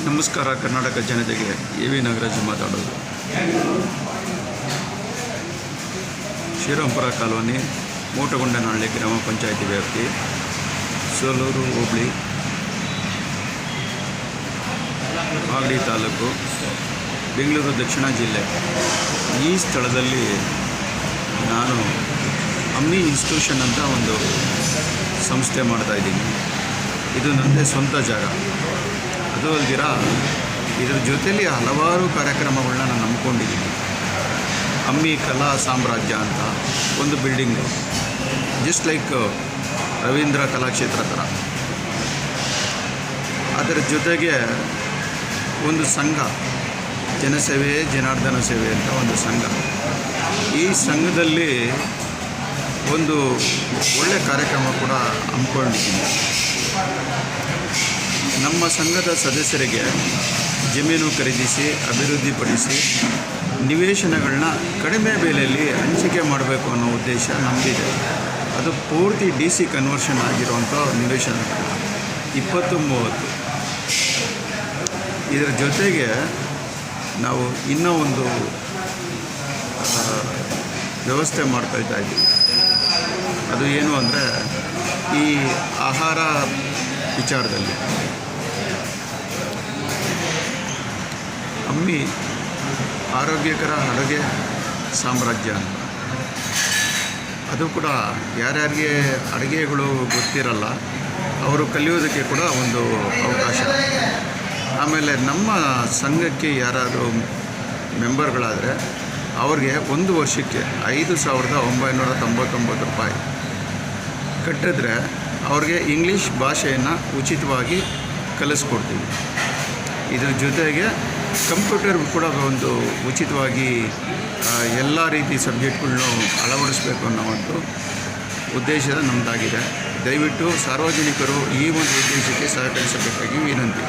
ನಮಸ್ಕಾರ ಕರ್ನಾಟಕ ಜನತೆಗೆ ಎ.ವಿ. ನಾಗರಾಜ್ ಮಾತಾಡೋದು. ಶ್ರೀರಾಂಪುರ ಕಾಲೋನಿ ಮೋಟಗೊಂಡನಹಳ್ಳಿ ಗ್ರಾಮ ಪಂಚಾಯಿತಿ ವ್ಯಾಪ್ತಿ ಸೋಲೂರು ಹೋಬಳಿ ಮಾಗಡಿ ತಾಲೂಕು ಬೆಂಗಳೂರು ದಕ್ಷಿಣ ಜಿಲ್ಲೆ. ಈ ಸ್ಥಳದಲ್ಲಿ ನಾನು ಅಮ್ಮಿ ಇನ್ಸ್ಟಿಟ್ಯೂಷನ್ ಅಂತ ಒಂದು ಸಂಸ್ಥೆ ಮಾಡ್ತಾಯಿದ್ದೀನಿ. ಇದು ನನ್ನದೇ ಸ್ವಂತ ಜಾಗ. ಅದು ಅಲ್ದಿರ ಇದರ ಜೊತೆಯಲ್ಲಿ ಹಲವಾರು ಕಾರ್ಯಕ್ರಮಗಳನ್ನ ನಾನು ನಂಬ್ಕೊಂಡಿದ್ದೀನಿ. ಅಮ್ಮಿ ಕಲಾ ಸಾಮ್ರಾಜ್ಯ ಅಂತ ಒಂದು building, just like Ravindra Kalakshetra ಥರ. ಅದರ ಜೊತೆಗೆ ಒಂದು ಸಂಘ, ಜನಸೇವೆ ಜನಾರ್ದನ ಸೇವೆ ಅಂತ ಒಂದು ಸಂಘ. ಈ ಸಂಘದಲ್ಲಿ ಒಂದು ಒಳ್ಳೆಯ ಕಾರ್ಯಕ್ರಮ ಕೂಡ ಹಮ್ಮಿಕೊಂಡಿದ್ದೀನಿ. ನಮ್ಮ ಸಂಘದ ಸದಸ್ಯರಿಗೆ ಜಮೀನು ಖರೀದಿಸಿ ಅಭಿವೃದ್ಧಿಪಡಿಸಿ ನಿವೇಶನಗಳನ್ನ ಕಡಿಮೆ ಬೆಲೆಯಲ್ಲಿ ಹಂಚಿಕೆ ಮಾಡಬೇಕು ಅನ್ನೋ ಉದ್ದೇಶ ನಮ್ಮದಿದೆ. ಅದು ಪೂರ್ತಿ DC ಕನ್ವರ್ಷನ್ ಆಗಿರುವಂಥ ನಿವೇಶನಗಳನ್ನ 20-30. ಇದರ ಜೊತೆಗೆ ನಾವು ಇನ್ನೂ ಒಂದು ವ್ಯವಸ್ಥೆ ಮಾಡ್ತಾಯಿದ್ದೀವಿ. ಅದು ಏನು ಅಂದರೆ ಈ ಆಹಾರ ವಿಚಾರದಲ್ಲಿ ಅಮ್ಮಿ ಆರೋಗ್ಯಕರ ಅಡುಗೆ ಸಾಮ್ರಾಜ್ಯ ಅಂತ. ಅದು ಕೂಡ ಯಾರ್ಯಾರಿಗೆ ಅಡುಗೆಗಳು ಗೊತ್ತಿರಲ್ಲ ಅವರು ಕಲಿಯೋದಕ್ಕೆ ಕೂಡ ಒಂದು ಅವಕಾಶ. ಆಮೇಲೆ ನಮ್ಮ ಸಂಘಕ್ಕೆ ಯಾರಾದರೂ ಮೆಂಬರ್ಗಳಾದರೆ ಅವ್ರಿಗೆ 1 ವರ್ಷಕ್ಕೆ 5,999 ರೂಪಾಯಿ ಕಟ್ಟಿದ್ರೆ ಅವ್ರಿಗೆ ಇಂಗ್ಲೀಷ್ ಭಾಷೆಯನ್ನು ಉಚಿತವಾಗಿ ಕಲಿಸ್ಕೊಡ್ತೀವಿ. ಇದ್ರ ಜೊತೆಗೆ ಕಂಪ್ಯೂಟರ್ ಕೂಡ ಒಂದು ಉಚಿತವಾಗಿ ಎಲ್ಲ ರೀತಿ ಸಬ್ಜೆಕ್ಟ್ಗಳನ್ನೂ ಅಳವಡಿಸಬೇಕು ಅನ್ನೋ ಒಂದು ಉದ್ದೇಶ ನಮ್ಮದಾಗಿದೆ. ದಯವಿಟ್ಟು ಸಾರ್ವಜನಿಕರು ಈ ಒಂದು ಉದ್ದೇಶಕ್ಕೆ ಸಹಕರಿಸಬೇಕಾಗಿ ವಿನಂತಿ.